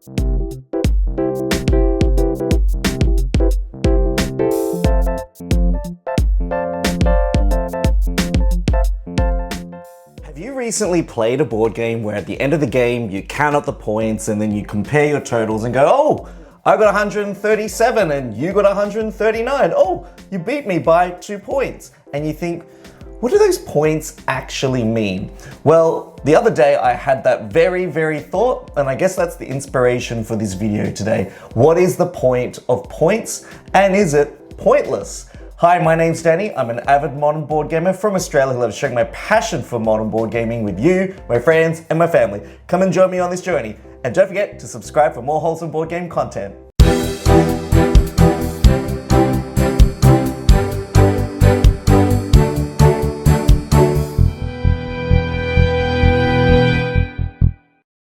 Have you recently played a board game where at the end of the game you count up the points and then you compare your totals and go, oh, I got 137 and you got 139. Oh, you beat me by 2 points. And you think, what do those points actually mean? Well, the other day I had that very thought, and I guess that's the inspiration for this video today. What is the point of points, and is it pointless? Hi, my name's Danny. I'm an avid modern board gamer from Australia who loves sharing my passion for modern board gaming with you, my friends, and my family. Come and join me on this journey. And don't forget to subscribe for more wholesome board game content.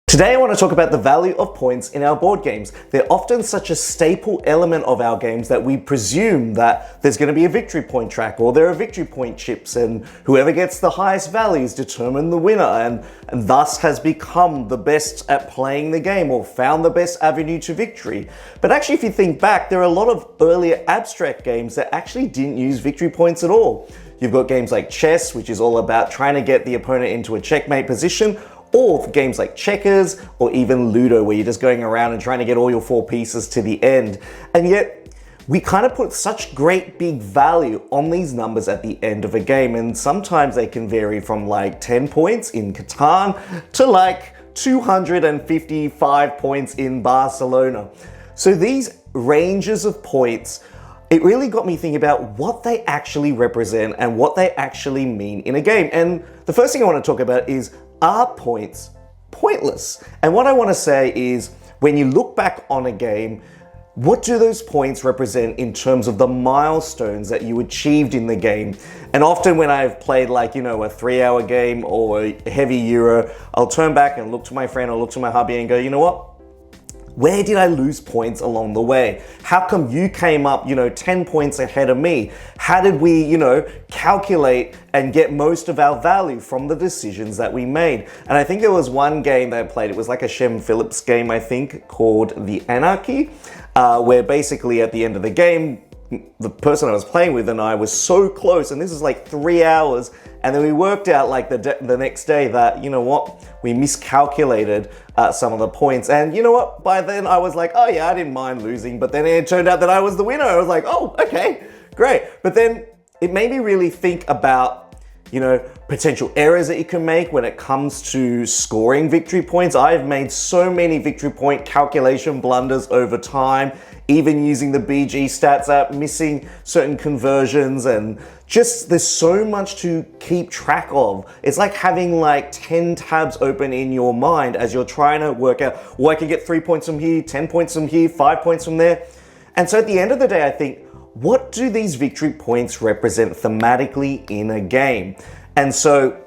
Today I want to talk about the value of points in our board games. They're often such a staple element of our games that we presume that there's going to be a victory point track or there are victory point chips, and whoever gets the highest values determine the winner and thus has become the best at playing the game or found the best avenue to victory. But actually, if you think back, there are a lot of earlier abstract games that actually didn't use victory points at all. You've got games like chess, which is all about trying to get the opponent into a checkmate position, or games like checkers, or even Ludo, where you're just going around and trying to get all your 4 pieces to the end. And yet, we kind of put such great big value on these numbers at the end of a game, and sometimes they can vary from like 10 points in Catan to like 255 points in Barcelona. So these ranges of points, it really got me thinking about what they actually represent and what they actually mean in a game. And the first thing I want to talk about is, are points pointless? And what I want to say is, when you look back on a game, what do those points represent in terms of the milestones that you achieved in the game? And often when I've played like, a 3-hour game or a heavy Euro, I'll turn back and look to my friend or look to my hubby and go, you know what? Where did I lose points along the way? How come you came up, 10 points ahead of me? How did we, calculate and get most of our value from the decisions that we made? And I think there was one game that I played, it was like a Shem Phillips game, I think, called The Anarchy, where basically at the end of the game, the person I was playing with and I was so close, and this is like 3 hours, and then we worked out like the next day that, we miscalculated some of the points. And you know what, by then I was like, oh yeah, I didn't mind losing, but then it turned out that I was the winner. I was like, oh, okay, great. But then it made me really think about, potential errors that you can make when it comes to scoring victory points. I've made so many victory point calculation blunders over time, even using the BG stats app, missing certain conversions, and just there's so much to keep track of. It's like having like 10 tabs open in your mind as you're trying to work out, well, I can get 3 points from here, 10 points from here, 5 points from there. And so at the end of the day, I think, what do these victory points represent thematically in a game? And so,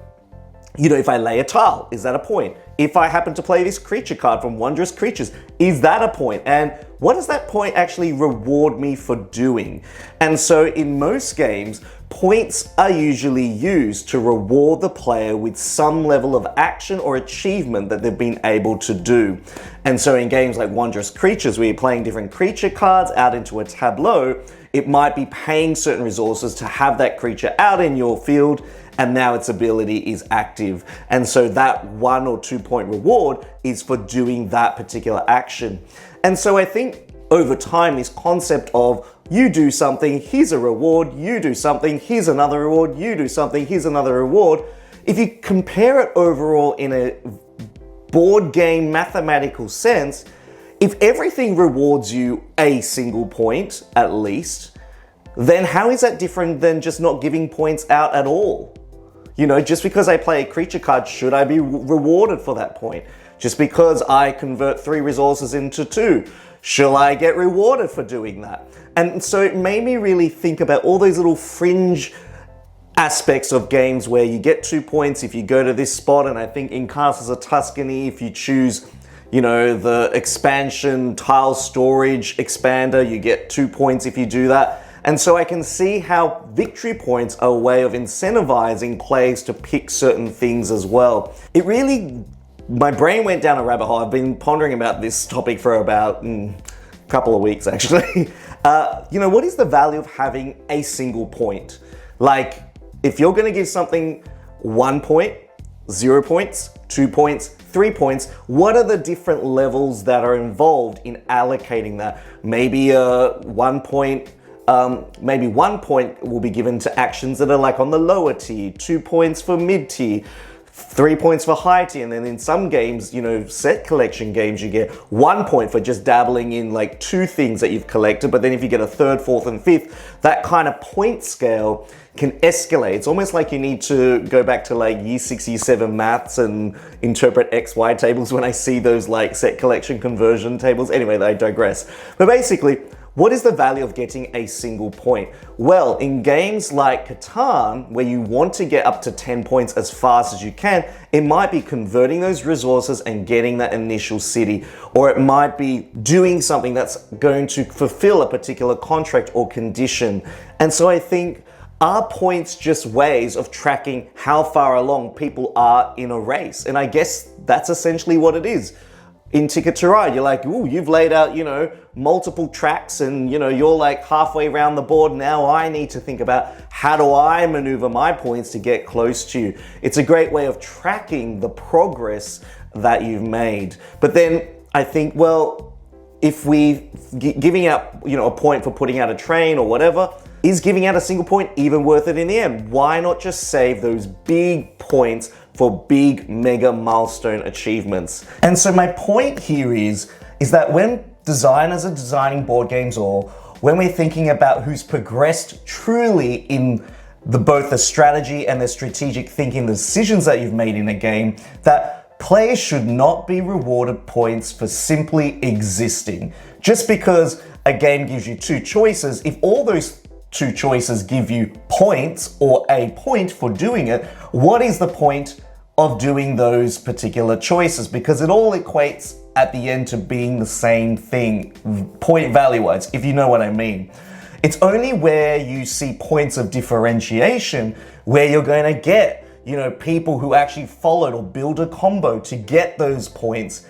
if I lay a tile, is that a point? If I happen to play this creature card from Wondrous Creatures, is that a point? And what does that point actually reward me for doing? And so in most games, points are usually used to reward the player with some level of action or achievement that they've been able to do. And so in games like Wondrous Creatures, where you're playing different creature cards out into a tableau, it might be paying certain resources to have that creature out in your field, and now its ability is active. And so that 1 or 2 point reward is for doing that particular action. And so I think over time, this concept of you do something, here's a reward, you do something, here's another reward, you do something, here's another reward. If you compare it overall in a board game mathematical sense, if everything rewards you a single point at least, then how is that different than just not giving points out at all? Just because I play a creature card, should I be rewarded for that point? Just because I convert 3 resources into 2, shall I get rewarded for doing that? And so it made me really think about all those little fringe aspects of games where you get 2 points if you go to this spot, and I think in Castles of Tuscany, if you choose, the expansion tile storage expander, you get 2 points if you do that. And so I can see how victory points are a way of incentivizing players to pick certain things as well. It really my brain went down a rabbit hole. I've been pondering about this topic for about a couple of weeks, actually. What is the value of having a single point? Like, if you're going to give something 1 point, 0 points, 2 points, 3 points, what are the different levels that are involved in allocating that? Maybe 1 point. Maybe 1 point will be given to actions that are like on the lower tier, 2 points for mid tier, 3 points for high tier, and then in some games, set collection games, you get 1 point for just dabbling in like 2 things that you've collected, but then if you get a third, fourth, and fifth, that kind of point scale can escalate. It's almost like you need to go back to like year 6, year 7 maths and interpret XY tables when I see those like set collection conversion tables. Anyway, I digress. But basically, what is the value of getting a single point? Well, in games like Catan, where you want to get up to 10 points as fast as you can, it might be converting those resources and getting that initial city, or it might be doing something that's going to fulfill a particular contract or condition. And so I think, are points just ways of tracking how far along people are in a race? And I guess that's essentially what it is. In Ticket to Ride, you're like, ooh, you've laid out, multiple tracks and, you're like halfway around the board. Now I need to think about how do I maneuver my points to get close to you. It's a great way of tracking the progress that you've made. But then I think, well, if we giving out, a point for putting out a train or whatever, is giving out a single point even worth it in the end? Why not just save those big points for big mega milestone achievements? And so my point here is that when designers are designing board games, or when we're thinking about who's progressed truly in both the strategy and the strategic thinking, the decisions that you've made in a game, that players should not be rewarded points for simply existing. Just because a game gives you 2 choices, if all those 2 choices give you points or a point for doing it, what is the point of doing those particular choices? Because it all equates at the end to being the same thing, point value-wise, if you know what I mean. It's only where you see points of differentiation where you're going to get, people who actually followed or build a combo to get those points.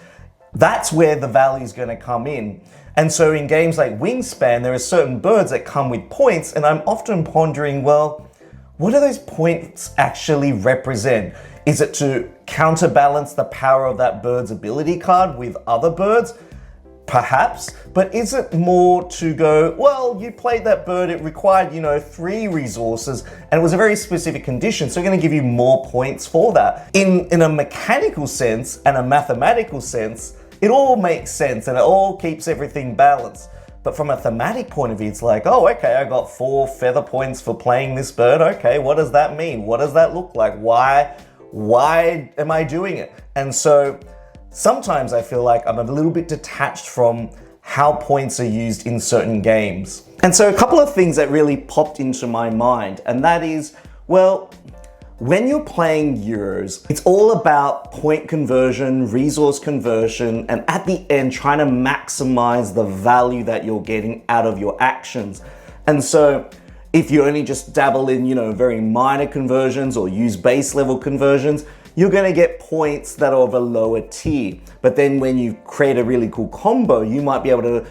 That's where the value is going to come in. And so in games like Wingspan, there are certain birds that come with points, and I'm often pondering, well, what do those points actually represent? Is it to counterbalance the power of that bird's ability card with other birds? Perhaps, but is it more to go, well, you played that bird, it required, 3 resources, and it was a very specific condition, so we're going to give you more points for that. In a mechanical sense and a mathematical sense, it all makes sense and it all keeps everything balanced. But from a thematic point of view, it's like, oh, okay, I got 4 feather points for playing this bird. Okay, what does that mean? What does that look like? Why am I doing it? And so sometimes I feel like I'm a little bit detached from how points are used in certain games. And so a couple of things that really popped into my mind, and that is, well, when you're playing Euros, it's all about point conversion, resource conversion, and at the end, trying to maximize the value that you're getting out of your actions. And so if you only just dabble in, very minor conversions or use base level conversions, you're going to get points that are of a lower tier. But then when you create a really cool combo, you might be able to,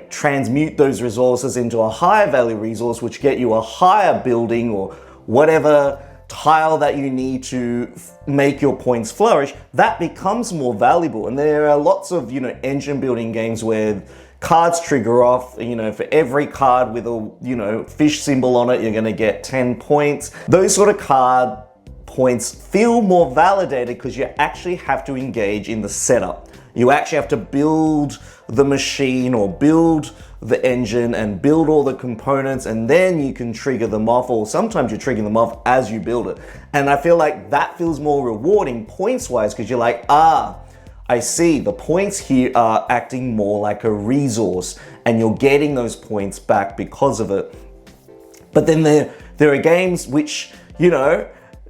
transmute those resources into a higher value resource, which get you a higher building or whatever tile that you need to make your points flourish. That becomes more valuable. And there are lots of, engine building games where cards trigger off, for every card with a, fish symbol on it, you're going to get 10 points. Those sort of card points feel more validated because you actually have to engage in the setup. You actually have to build the machine or build the engine and build all the components, and then you can trigger them off, or sometimes you trigger them off as you build it. And I feel like that feels more rewarding points-wise because you're like, I see, the points here are acting more like a resource and you're getting those points back because of it. But then there are games which,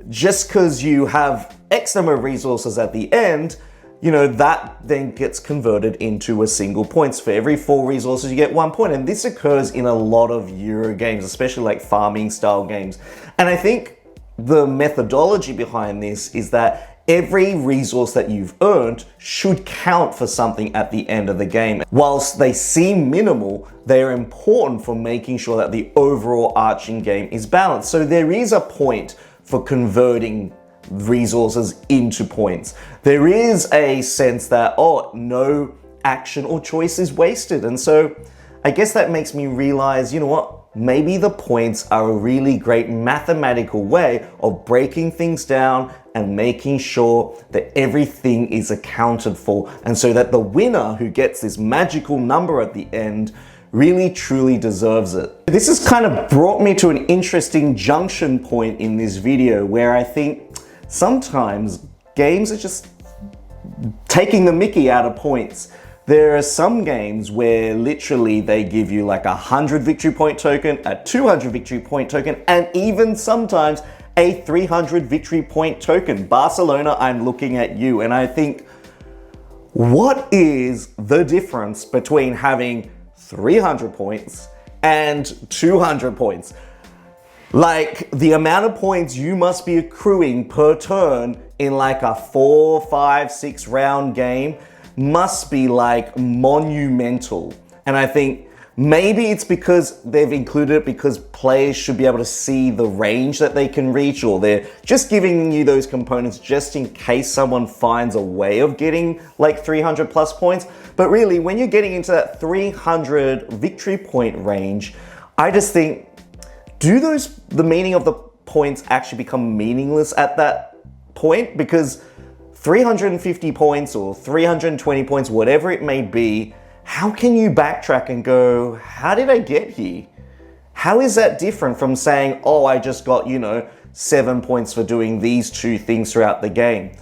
just because you have X number of resources at the end, that then gets converted into a single points. For every 4 resources, you get 1 point. And this occurs in a lot of Euro games, especially like farming style games. And I think the methodology behind this is that every resource that you've earned should count for something at the end of the game. Whilst they seem minimal, they're important for making sure that the overall arching game is balanced. So there is a point for converting resources into points. There is a sense that, oh, no action or choice is wasted. And so I guess that makes me realize, you know what? Maybe the points are a really great mathematical way of breaking things down and making sure that everything is accounted for. And so that the winner who gets this magical number at the end really truly deserves it. This has kind of brought me to an interesting junction point in this video where I think sometimes games are just taking the mickey out of points. There are some games where literally they give you like 100 victory point token, a 200 victory point token, and even sometimes a 300 victory point token. Barcelona, I'm looking at you, and I think, what is the difference between having 300 points and 200 points? Like, the amount of points you must be accruing per turn in like a 4, 5, 6 round game must be like monumental. And I think maybe it's because they've included it because players should be able to see the range that they can reach, or they're just giving you those components just in case someone finds a way of getting like 300 plus points. But really, when you're getting into that 300 victory point range, I just think, the meaning of the points actually become meaningless at that point? Because 350 points or 320 points, whatever it may be, how can you backtrack and go, how did I get here? How is that different from saying, oh, I just got, 7 points for doing these 2 things throughout the game?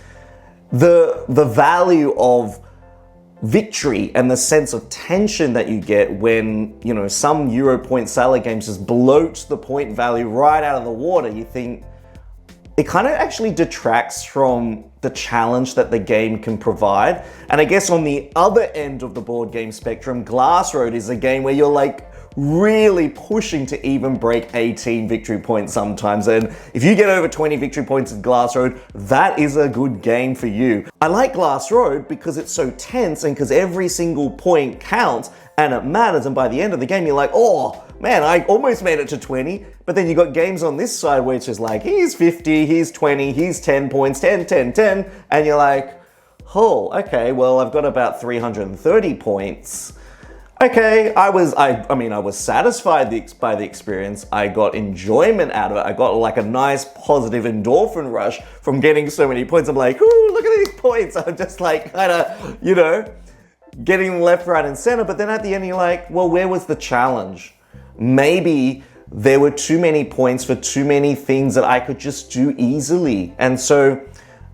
The value of victory and the sense of tension that you get when, some Euro point salad games just bloat the point value right out of the water, you think, it kind of actually detracts from the challenge that the game can provide. And I guess on the other end of the board game spectrum, Glass Road is a game where you're like really pushing to even break 18 victory points sometimes. And if you get over 20 victory points in Glass Road, that is a good game for you. I like Glass Road because it's so tense and because every single point counts and it matters. And by the end of the game, you're like, oh man, I almost made it to 20. But then you got games on this side where it's just like, here's 50, here's 20, here's 10 points, 10, 10, 10. And you're like, oh, okay, well, I've got about 330 points. Okay, I was satisfied by the experience. I got enjoyment out of it. I got like a nice positive endorphin rush from getting so many points. I'm like, ooh, look at these points. I'm just like kind of, getting left, right, and center. But then at the end, you're like, well, where was the challenge? Maybe there were too many points for too many things that I could just do easily. And so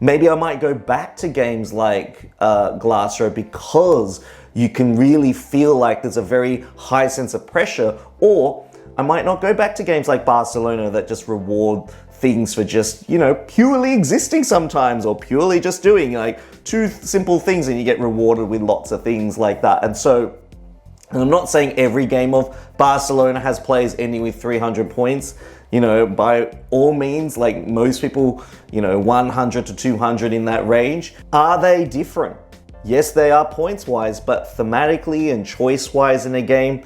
maybe I might go back to games like Glass Road because you can really feel like there's a very high sense of pressure. Or I might not go back to games like Barcelona that just reward things for just, purely existing sometimes, or purely just doing like 2 simple things and you get rewarded with lots of things like that. And so, and I'm not saying every game of Barcelona has players ending with 300 points. By all means, like most people, 100 to 200 in that range. Are they different? Yes, they are points-wise, but thematically and choice-wise in a game,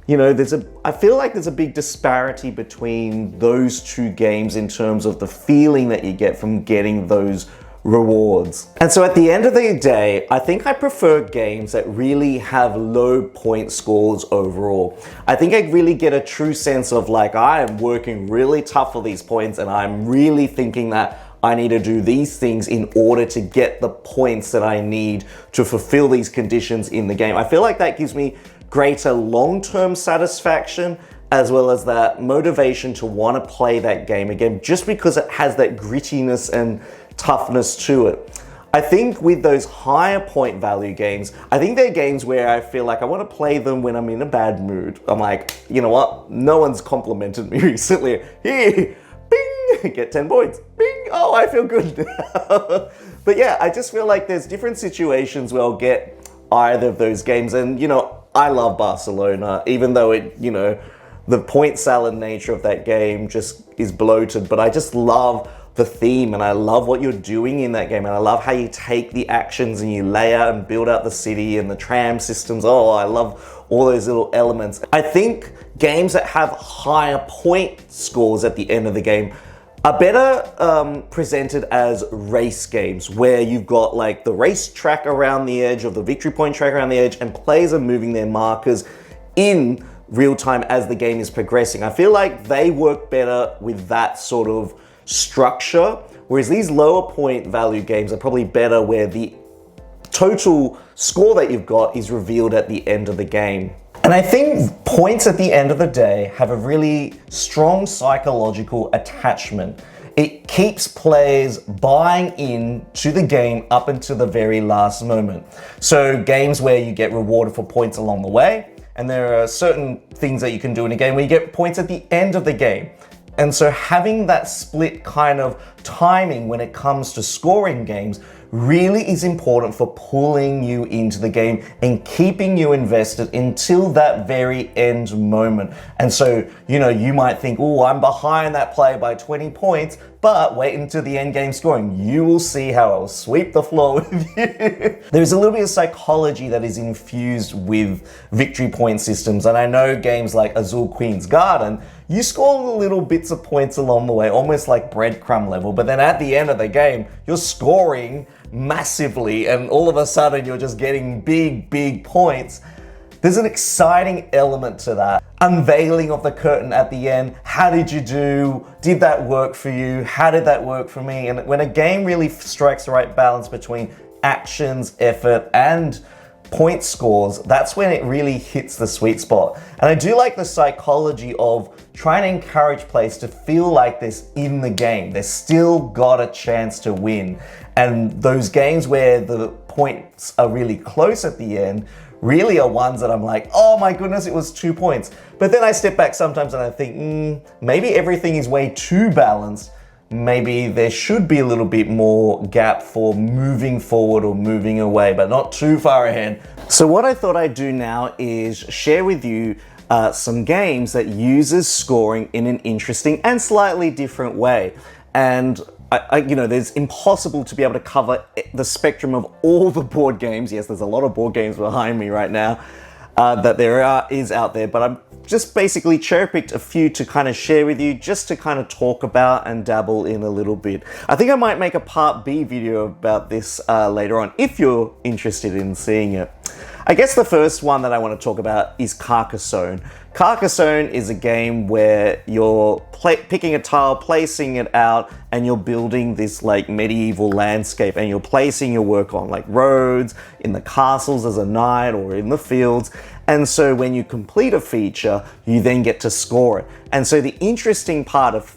I feel like there's a big disparity between those 2 games in terms of the feeling that you get from getting those rewards. And so at the end of the day, I think I prefer games that really have low point scores overall. I think I really get a true sense of like, I am working really tough for these points and I'm really thinking that I need to do these things in order to get the points that I need to fulfill these conditions in the game. I feel like that gives me greater long-term satisfaction as well as that motivation to want to play that game again, just because it has that grittiness and toughness to it. I think with those higher point value games, I think they're games where I feel like I want to play them when I'm in a bad mood. I'm like, you know what? No one's complimented me recently. Here, bing, get 10 points. Bing, oh, I feel good. But yeah, I just feel like there's different situations where I'll get either of those games. And, I love Barcelona, even though it, the point salad nature of that game just is bloated. But I just love the theme, and I love what you're doing in that game, and I love how you take the actions and you lay out and build out the city and the tram systems. Oh, I love all those little elements. I think games that have higher point scores at the end of the game are better presented as race games, where you've got like the race track around the edge, or the victory point track around the edge, and players are moving their markers in real time as the game is progressing. I feel like they work better with that sort of structure, whereas these lower point value games are probably better where the total score that you've got is revealed at the end of the game. And I think points at the end of the day have a really strong psychological attachment. It keeps players buying in to the game up until the very last moment. So games where you get rewarded for points along the way, and there are certain things that you can do in a game where you get points at the end of the game. And so having that split kind of timing when it comes to scoring games really is important for pulling you into the game and keeping you invested until that very end moment. And so, you know, you might think, oh, I'm behind that player by 20 points, but wait until the end game scoring. You will see how I'll sweep the floor with you. There's a little bit of psychology that is infused with victory point systems. And I know games like Azul Queen's Garden, you score little bits of points along the way, almost like breadcrumb level, but then at the end of the game, you're scoring massively, and all of a sudden you're just getting big points. There's an exciting element to that. Unveiling of the curtain at the end. How did you do? Did that work for you? How did that work for me? And when a game really strikes the right balance between actions, effort, and point scores, that's when it really hits the sweet spot. And I do like the psychology of trying to encourage players to feel like they're in the game. They've still got a chance to win. And those games where the points are really close at the end really are ones that I'm like, oh my goodness, it was 2 points. But then I step back sometimes and I think, maybe everything is way too balanced. Maybe there should be a little bit more gap for moving forward or moving away, but not too far ahead. So what I thought I'd do now is share with you some games that uses scoring in an interesting and slightly different way. And you know, there's impossible to be able to cover the spectrum of all the board games. Yes, there's a lot of board games behind me right now that is out there, but I'm just basically cherry-picked a few to kind of share with you, just to kind of talk about and dabble in a little bit. I think I might make a part B video about this later on, if you're interested in seeing it. I guess the first one that I want to talk about is Carcassone. Carcassone is a game where you're picking a tile, placing it out, and you're building this like medieval landscape, and you're placing your work on like roads, in the castles as a knight, or in the fields. And so when you complete a feature, you then get to score it. And so the interesting part of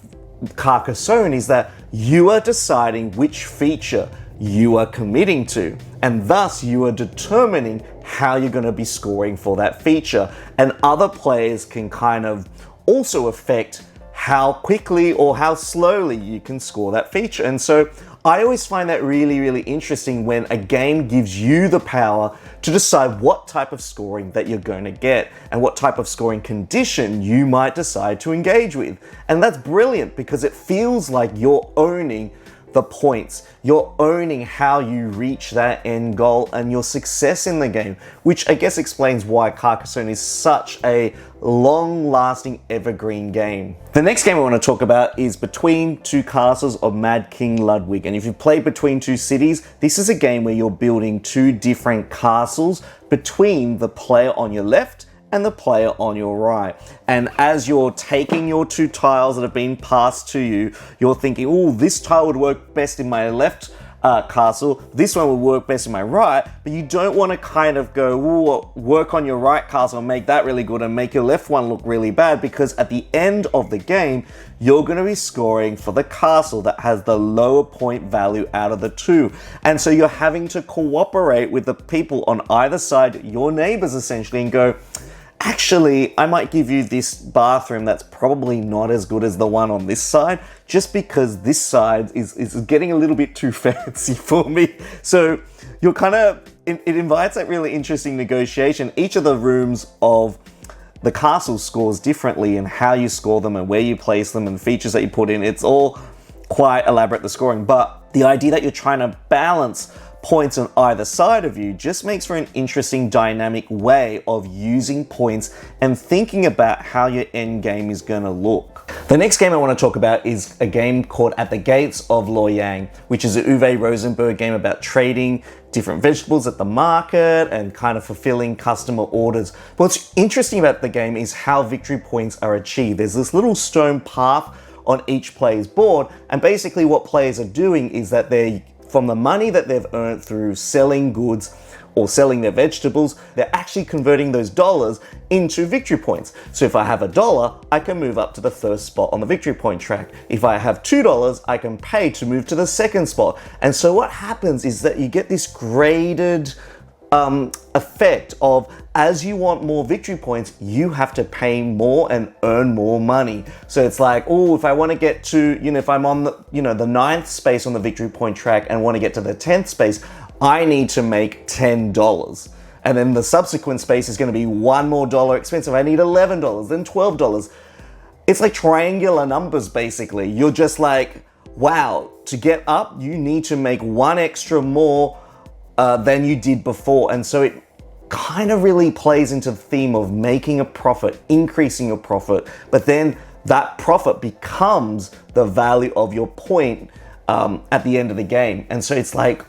Carcassone is that you are deciding which feature you are committing to, and thus you are determining how you're going to be scoring for that feature. And other players can kind of also affect how quickly or how slowly you can score that feature. And so I always find that really interesting when a game gives you the power to decide what type of scoring that you're going to get and what type of scoring condition you might decide to engage with. And that's brilliant because it feels like you're owning the points. You're owning how you reach that end goal and your success in the game, which I guess explains why Carcassone is such a long-lasting evergreen game. The next game I want to talk about is Between Two Castles of Mad King Ludwig. And if you've played Between Two Cities, this is a game where you're building two different castles between the player on your left and the player on your right. And as you're taking your two tiles that have been passed to you, you're thinking, oh, this tile would work best in my left castle, this one would work best in my right, but you don't want to kind of go, ooh, work on your right castle and make that really good and make your left one look really bad, because at the end of the game, you're going to be scoring for the castle that has the lower point value out of the two. And so you're having to cooperate with the people on either side, your neighbors essentially, and go, actually, I might give you this bathroom that's probably not as good as the one on this side, just because this side is getting a little bit too fancy for me. So you're kind of, it invites that really interesting negotiation. Each of the rooms of the castle scores differently, and how you score them and where you place them and features that you put in. It's all quite elaborate, the scoring, but the idea that you're trying to balance points on either side of you just makes for an interesting dynamic way of using points and thinking about how your end game is going to look. The next game I want to talk about is a game called At the Gates of Loy Yang, which is a Uwe Rosenberg game about trading different vegetables at the market and kind of fulfilling customer orders. But what's interesting about the game is how victory points are achieved. There's this little stone path on each player's board, and basically what players are doing is that they're, from the money that they've earned through selling goods or selling their vegetables, they're actually converting those dollars into victory points. So if I have $1, I can move up to the first spot on the victory point track. If I have $2, I can pay to move to the second spot. And so what happens is that you get this graded effect of, as you want more victory points, you have to pay more and earn more money. So it's like, oh, if I want to get to, if I'm on the, the 9th space on the victory point track and want to get to the 10th space, I need to make $10. And then the subsequent space is going to be $1 more expensive. I need $11, then $12. It's like triangular numbers, basically. You're just like, wow, to get up, you need to make one extra more than you did before. And so it kind of really plays into the theme of making a profit, increasing your profit, but then that profit becomes the value of your point at the end of the game. And so it's like,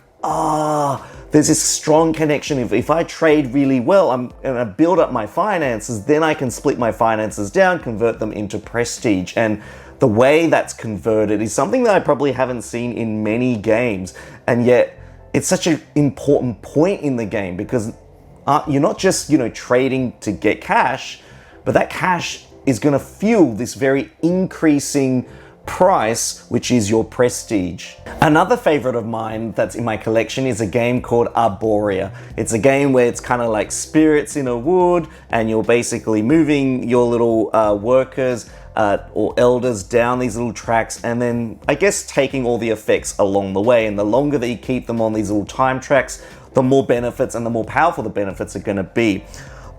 there's this strong connection. If I trade really well, and I build up my finances, then I can split my finances down, convert them into prestige. And the way that's converted is something that I probably haven't seen in many games. And yet it's such an important point in the game, because you're not just, trading to get cash, but that cash is going to fuel this very increasing price, which is your prestige. Another favorite of mine that's in my collection is a game called Aboria. It's a game where it's kind of like spirits in a wood, and you're basically moving your little workers or elders down these little tracks, and then I guess taking all the effects along the way. And the longer that you keep them on these little time tracks, the more benefits and the more powerful the benefits are going to be.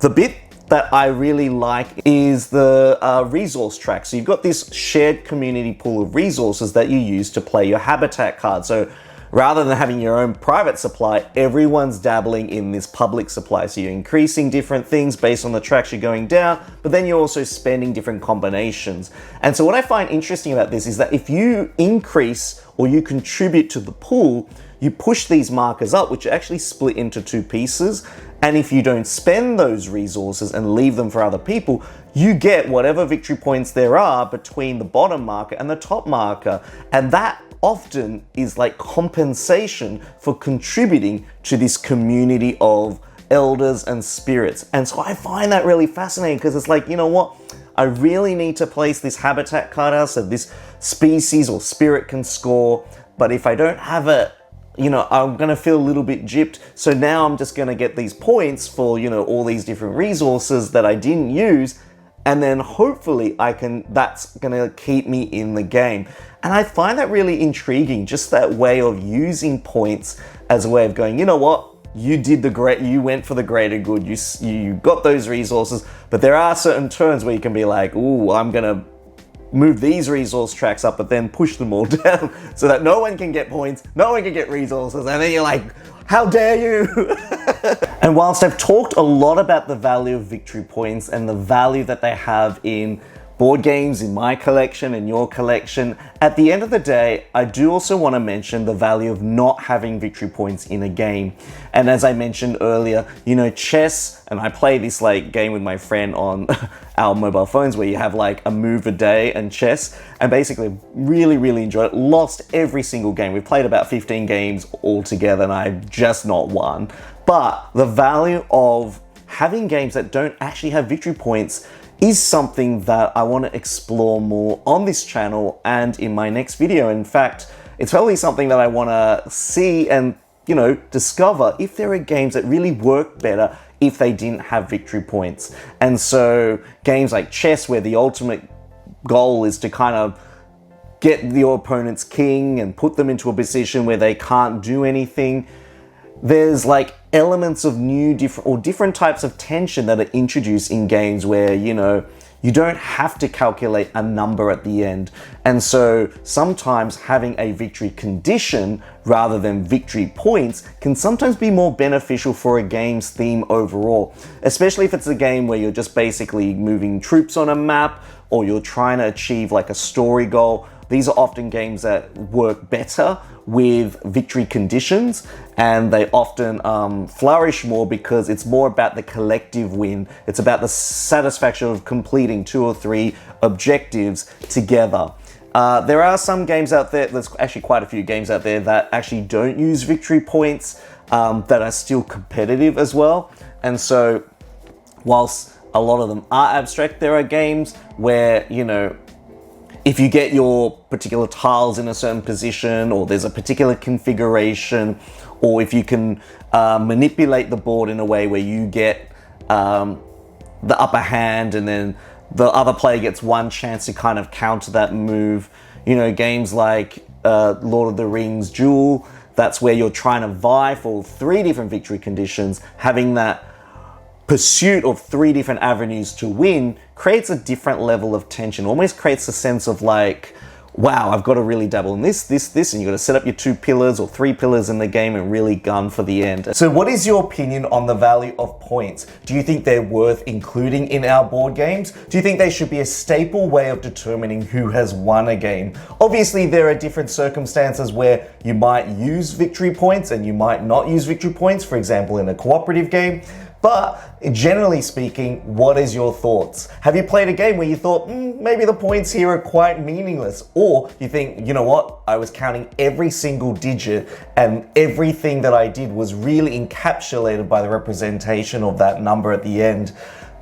The bit that I really like is the resource track. So you've got this shared community pool of resources that you use to play your habitat card. So rather than having your own private supply, everyone's dabbling in this public supply. So you're increasing different things based on the tracks you're going down, but then you're also spending different combinations. And so what I find interesting about this is that if you increase or you contribute to the pool, you push these markers up, which are actually split into two pieces. And if you don't spend those resources and leave them for other people, you get whatever victory points there are between the bottom marker and the top marker. And that often is like compensation for contributing to this community of elders and spirits. And so I find that really fascinating, because it's like, you know what? I really need to place this habitat card out so this species or spirit can score. But if I don't have it, I'm going to feel a little bit gypped. So now I'm just going to get these points for, all these different resources that I didn't use. And then hopefully that's going to keep me in the game. And I find that really intriguing, just that way of using points as a way of going, you know what? You went for the greater good. You got those resources, but there are certain turns where you can be like, ooh, I'm going to move these resource tracks up, but then push them all down so that no one can get points, no one can get resources, and then you're like, how dare you? And whilst I've talked a lot about the value of victory points and the value that they have in board games, in my collection and your collection, at the end of the day, I do also want to mention the value of not having victory points in a game. And as I mentioned earlier, chess, and I play this game with my friend on our mobile phones where you have a move a day and chess, and basically really, really enjoyed it. Lost every single game. We've played about 15 games altogether and I've just not won. But the value of having games that don't actually have victory points is something that I want to explore more on this channel and in my next video. In fact, it's probably something that I want to see and, discover if there are games that really work better if they didn't have victory points. And so games like chess, where the ultimate goal is to kind of get your opponent's king and put them into a position where they can't do anything, there's elements of different types of tension that are introduced in games where, You don't have to calculate a number at the end. And so sometimes having a victory condition rather than victory points can sometimes be more beneficial for a game's theme overall, especially if it's a game where you're just basically moving troops on a map or you're trying to achieve like a story goal. These are often games that work better with victory conditions, and they often flourish more because it's more about the collective win. It's about the satisfaction of completing 2 or 3 objectives together. There are some games out there, there's actually quite a few games out there that actually don't use victory points that are still competitive as well. And so whilst a lot of them are abstract, there are games where, you know, if you get your particular tiles in a certain position, or there's a particular configuration, or if you can manipulate the board in a way where you get the upper hand and then the other player gets one chance to kind of counter that move. You know, games like Lord of the Rings Duel, that's where you're trying to vie for 3 different victory conditions. Having that pursuit of 3 different avenues to win creates a different level of tension, almost creates a sense of like, wow, I've got to really dabble in this, and you've got to set up your 2 pillars or 3 pillars in the game and really gun for the end. So what is your opinion on the value of points? Do you think they're worth including in our board games? Do you think they should be a staple way of determining who has won a game? Obviously, there are different circumstances where you might use victory points and you might not use victory points, for example, in a cooperative game. But generally speaking, what is your thoughts? Have you played a game where you thought, maybe the points here are quite meaningless? Or you think, you know what, I was counting every single digit and everything that I did was really encapsulated by the representation of that number at the end?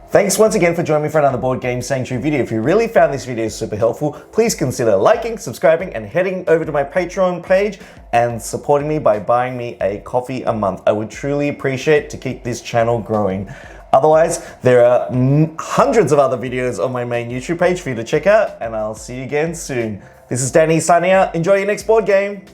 Thanks once again for joining me for another Board Game Sanctuary video. If you really found this video super helpful, please consider liking, subscribing, and heading over to my Patreon page and supporting me by buying me a coffee a month. I would truly appreciate to keep this channel growing. Otherwise, there are hundreds of other videos on my main YouTube page for you to check out, and I'll see you again soon. This is Danny signing out. Enjoy your next board game.